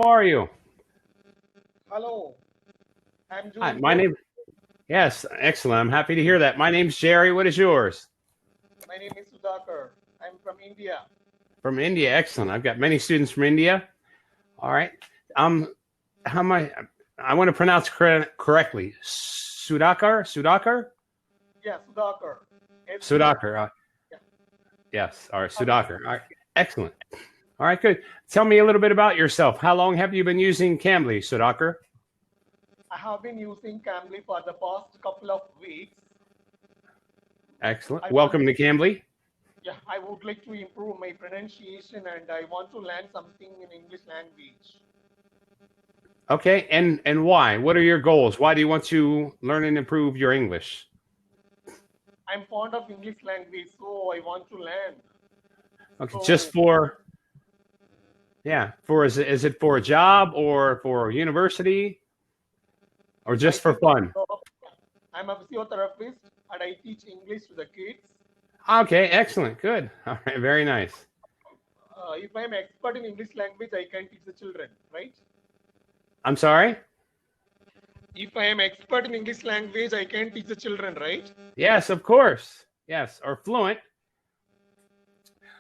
are you? Hello, I'm Hi, doing my good. name. Yes, excellent. I'm happy to hear that. My name's Jerry. What is yours? My name is Sudhakar. I'm from India. From India. Excellent. I've got many students from India. All right. Um, how am I? I want to pronounce correctly. Sudhakar. Yeah, Sudhakar. SU. Sudhakar. Yeah. Yes. All right. Okay. Sudhakar. All right. Excellent. All right. Good. Tell me a little bit about yourself. How long have you been using Cambly, Sudhakar? I have been using Cambly for the past couple of weeks. Excellent. I want, Welcome to Cambly. yeah, I would like to improve my pronunciation and I want to learn something in English language. Okay. And why? What are your goals? Why do you want to learn and improve your English? I'm fond of English language, so I want to learn. Okay. Just So for Yeah. Is it for a job or for university or I just for can for fun? job. I'm a physiotherapist and I teach English to the kids. Okay, excellent. Good. All right, very nice. If I'm expert in English language, I can teach the children, right? I'm sorry? If I am expert in English language, I can teach the children, right? Yes, of course. Yes, or fluent.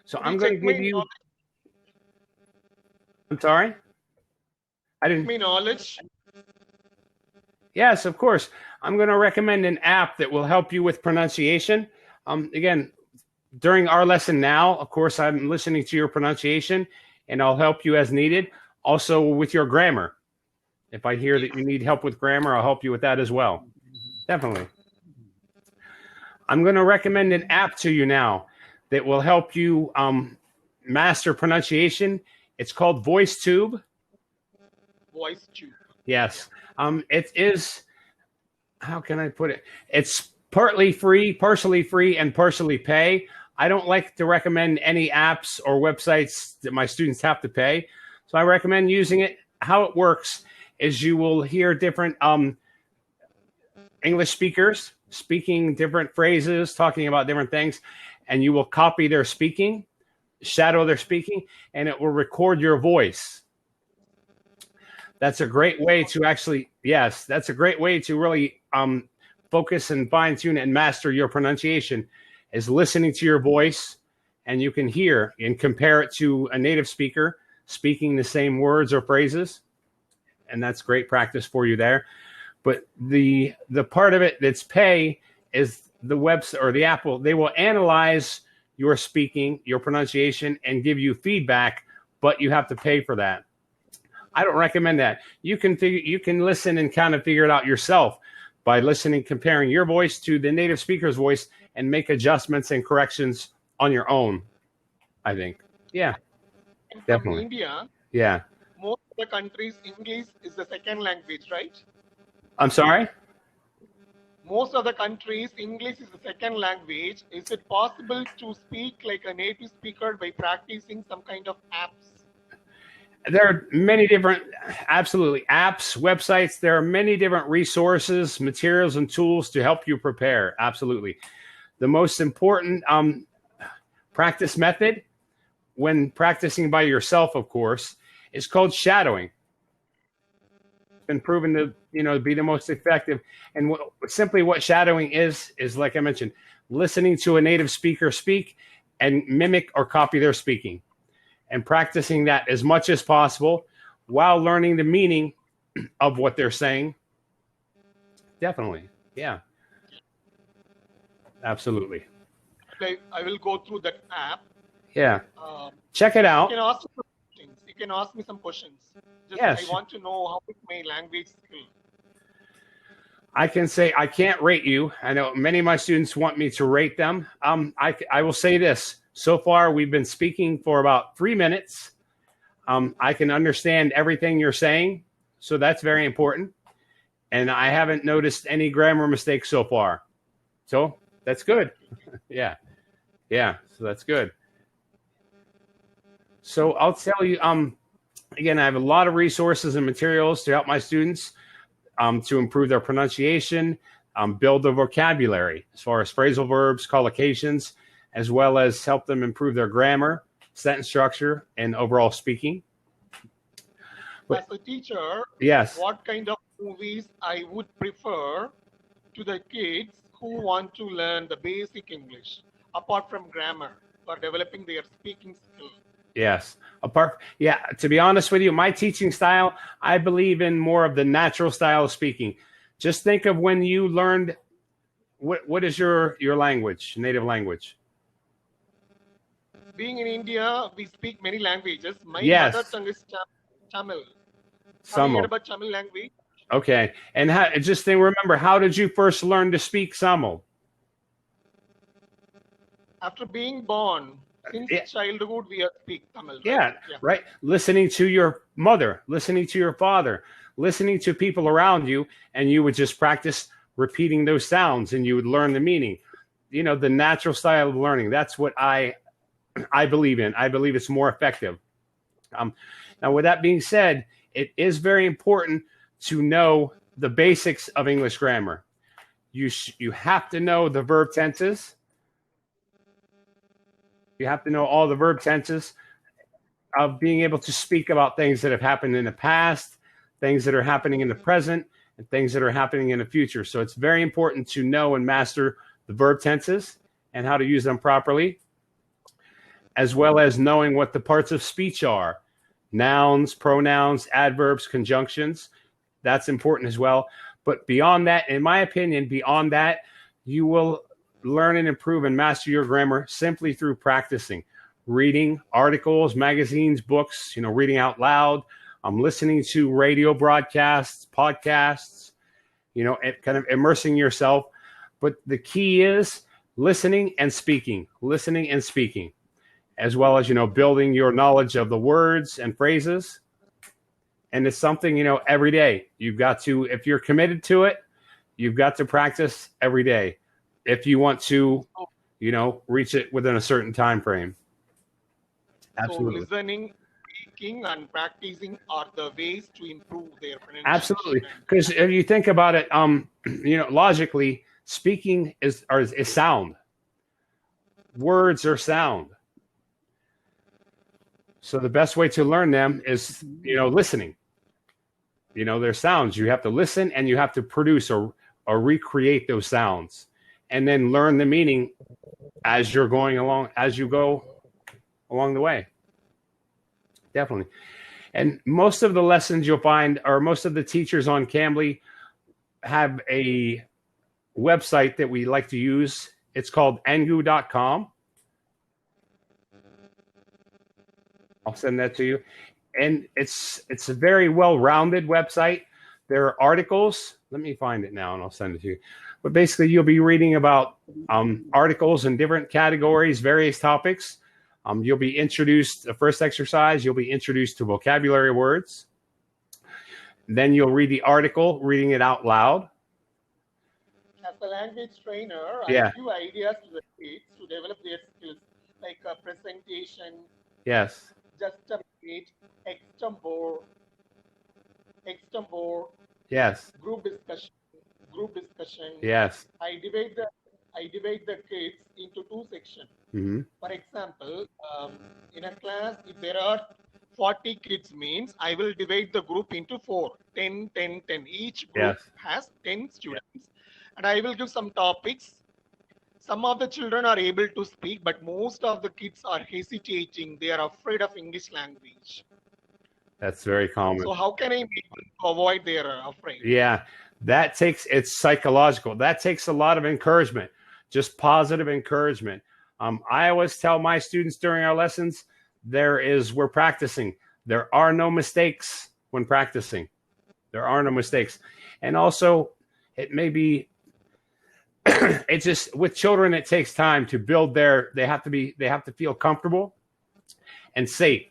So Could you I'm going to check my give you knowledge? I'm sorry? I didn't My knowledge? Yes, of course. I'm going to recommend an app that will help you with pronunciation. Again, during our lesson now, of course, I'm listening to your pronunciation and I'll help you as needed. Also with your grammar. If I hear that you need help with grammar, I'll help you with that as well. Definitely. I'm going to recommend an app to you now that will help you master pronunciation. It's called VoiceTube. Voice tube. Yes. It is, how can I put it? It's partly free, partially free, and partially pay. I don't like to recommend any apps or websites that my students have to pay. So I recommend using it. How it works is you will hear different English speakers speaking different phrases, talking about different things, and you will copy their speaking, shadow their speaking, and it will record your voice. That's a great way to actually, yes, that's a great way to really focus and fine tune and master your pronunciation is listening to your voice, and you can hear and compare it to a native speaker speaking the same words or phrases. And that's great practice for you there. But the part of it that's pay is the website or the app they will analyze your speaking, your pronunciation, and give you feedback, but you have to pay for that. I don't recommend that. You can listen and kind of figure it out yourself by listening, comparing your voice to the native speaker's voice, and make adjustments and corrections on your own. I think. Yeah, And from definitely. India, Yeah. most of the countries, English is the second language, right? I'm sorry? Most of the countries, English is the second language. Is it possible to speak like a native speaker by practicing some kind of apps? There are many different, absolutely, apps, websites. There are many different resources, materials, and tools to help you prepare. Absolutely. The most important practice method when practicing by yourself, of course, is called shadowing. It's been proven to, be the most effective. And simply what shadowing is like I mentioned, listening to a native speaker speak and mimic or copy their speaking. And practicing that as much as possible while learning the meaning of what they're saying. Definitely. Yeah. Absolutely. I will go through that app. Yeah. Um, Check it out. You can ask me some questions. You can ask me some questions. Just Yes. I want to know how is my language skill. I can say I can't rate you. I know many of my students want me to rate them. I will say this. So far, we've been speaking for about 3 minutes. I can understand everything you're saying, so that's very important. And I haven't noticed any grammar mistakes so far. So that's good. Yeah. Yeah. So that's good. So I'll tell you, again, I have a lot of resources and materials to help my students to improve their pronunciation, build their vocabulary as far as phrasal verbs, collocations, as well as help them improve their grammar, sentence structure, and overall speaking. But As a teacher, yes, what kind of movies I would prefer to the kids who want to learn the basic English, apart from grammar, or developing their speaking skill? yes. Yeah, to be honest with you, my teaching style, I believe in more of the natural style of speaking. Just think of when you learned, what is your language, native language? Being in India, we speak many languages. My mother Yes, tongue is Tamil. Have you heard Samo. about Tamil language? Okay. And just remember, how did you first learn to speak Samo? After being born, since Yeah, childhood, we speak Tamil, right? yeah, Yeah. right. Listening to your mother, listening to your father, listening to people around you, and you would just practice repeating those sounds and you would learn the meaning. The natural style of learning. That's what I believe in. I believe it's more effective. Now, with that being said, it is very important to know the basics of English grammar. You have to know the verb tenses. You have to know all the verb tenses of being able to speak about things that have happened in the past, things that are happening in the present, and things that are happening in the future. So it's very important to know and master the verb tenses and how to use them properly, as well as knowing what the parts of speech are: nouns, pronouns, adverbs, conjunctions. That's important as well. But beyond that, in my opinion, beyond that, you will learn and improve and master your grammar simply through practicing, reading articles, magazines, books, reading out loud. I'm listening to radio broadcasts, podcasts, kind of immersing yourself. But the key is listening and speaking, as well as, building your knowledge of the words and phrases. And it's something, every day you've got to, if you're committed to it, you've got to practice every day if you want to, reach it within a certain time frame. Absolutely. So listening, speaking, and practicing are the ways to improve their pronunciation. Absolutely. Because if you think about it, logically, speaking is sound. Words are sound. So the best way to learn them is, listening. They're sounds. You have to listen and you have to produce or recreate those sounds, and then learn the meaning as you go along the way. Definitely. And most of the lessons you'll find, or most of the teachers on Cambly, have a website that we like to use. It's called engu.com. I'll send that to you. And it's a very well-rounded website. There are articles. Let me find it now and I'll send it to you. But basically, you'll be reading about articles in different categories, various topics. You'll be introduced, the first exercise, you'll be introduced to vocabulary words. Then you'll read the article, reading it out loud. As a language trainer, Yeah. I give ideas to the kids to develop their skills, like a presentation, Yes. just a minute, extempore, Yes. group discussion. Yes. I divide the kids into two sections. Mm-hmm. For example, in a class, if there are 40 kids, means I will divide the group into 4, 10, 10, 10. Each group has 10 students. And I will give some topics. Some of the children are able to speak, but most of the kids are hesitating. They are afraid of English language. That's very common. So how can I make them avoid their afraid? Yeah, it's psychological. That takes a lot of encouragement, just positive encouragement. I always tell my students during our lessons, we're practicing. There are no mistakes when practicing. There are no mistakes. And also, it may be, it's just with children, it takes time to build they have to feel comfortable and safe.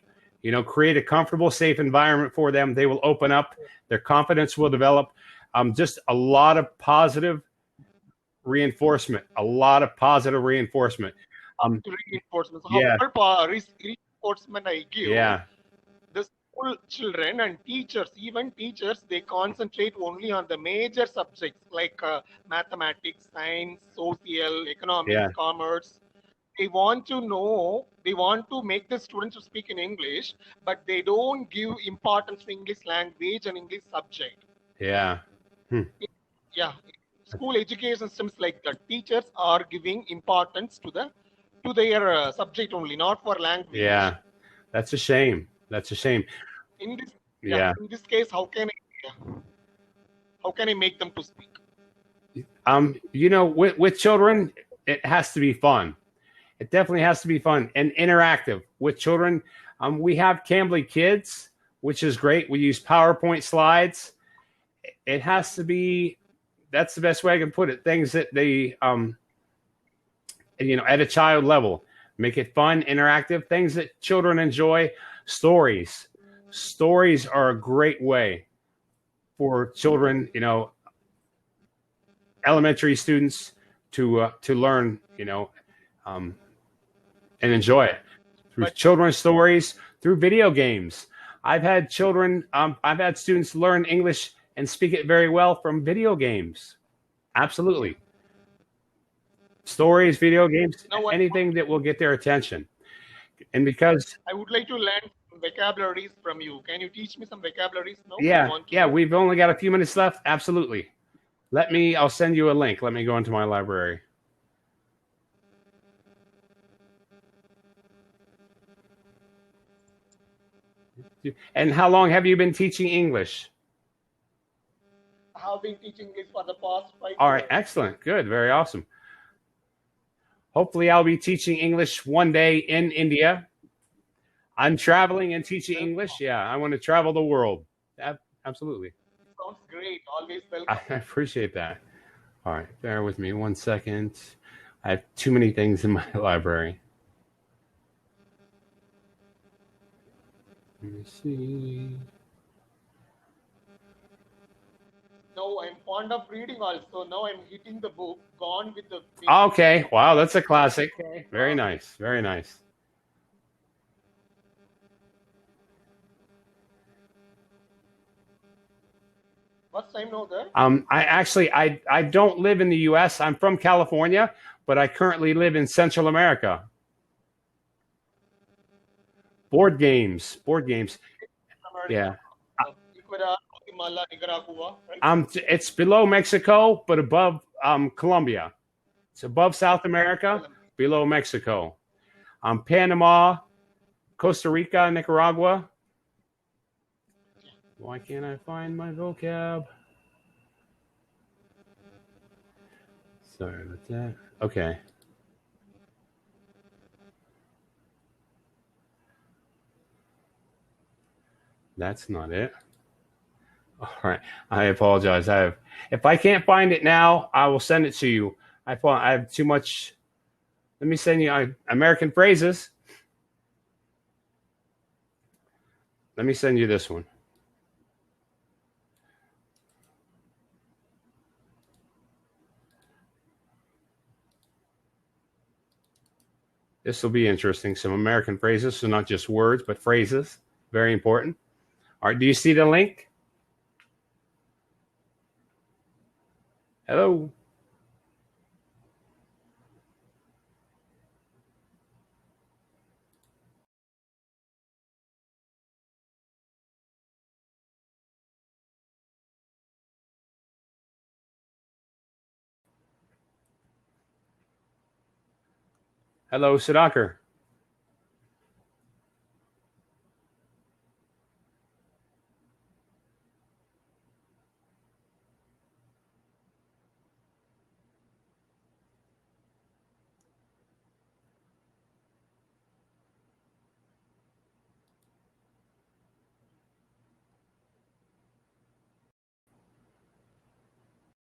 Create a comfortable, safe environment for them. They will open up. Their confidence will develop. Just a lot of positive reinforcement. Reinforcement. So Yeah. how reinforcement I give? Yeah. The school children and teachers, even teachers, they concentrate only on the major subjects like mathematics, science, social, economics, commerce. they want to know, they want to make the students to speak in English, but they don't give importance to English language and English subject. Yeah. Yeah, school education systems like the teachers are giving importance to their subject only, not for language. Yeah. That's a shame. That's a shame. In this, Yeah. in this case, how can I make them to speak? You know, with children, it has to be fun. It definitely has to be fun and interactive with children. We have Cambly Kids, which is great. We use PowerPoint slides. It has to be, that's the best way I can put it. Things that they, you know, at a child level, make it fun, interactive, things that children enjoy. Stories. Stories are a great way for children, you know, elementary students to learn, you know, and enjoy it through children's stories, through video games. I've had children, I've had students learn English and speak it very well from video games. Absolutely. Stories, video games, anything that will get their attention. And because I would like to learn vocabularies from you. Can you teach me some vocabularies now? Yeah, we've only got a few minutes left. Absolutely. I'll send you a link. Let me go into my library. And how long have you been teaching English? I have been teaching English for the past 5 years. All right, excellent. Good, very awesome. Hopefully I'll be teaching English one day in India. I'm traveling and teaching English. Yeah, I want to travel the world. Absolutely. Sounds great. Always welcome. I appreciate that. All right, bear with me 1 second. I have too many things in my library. Let me see. No, I'm fond of reading also. Now I'm hitting the book, Gone with the Wind. Okay, wow, that's a classic. Very nice, very nice. What's time now there? I don't live in the U.S. I'm from California, but I currently live in Central America. Board games. Yeah. Ecuador, Guatemala, Nicaragua, right? It's below Mexico, but above Colombia. It's above South America, below Mexico. Panama, Costa Rica, Nicaragua. Why can't I find my vocab? Sorry about that. Okay. That's not it. All right. I apologize. If I can't find it now, I will send it to you. I have too much. Let me send you American phrases. Let me send you this one. This will be interesting. Some American phrases, so not just words, but phrases. Very important. All right. Do you see the link? Hello. Hello, Sudhakar.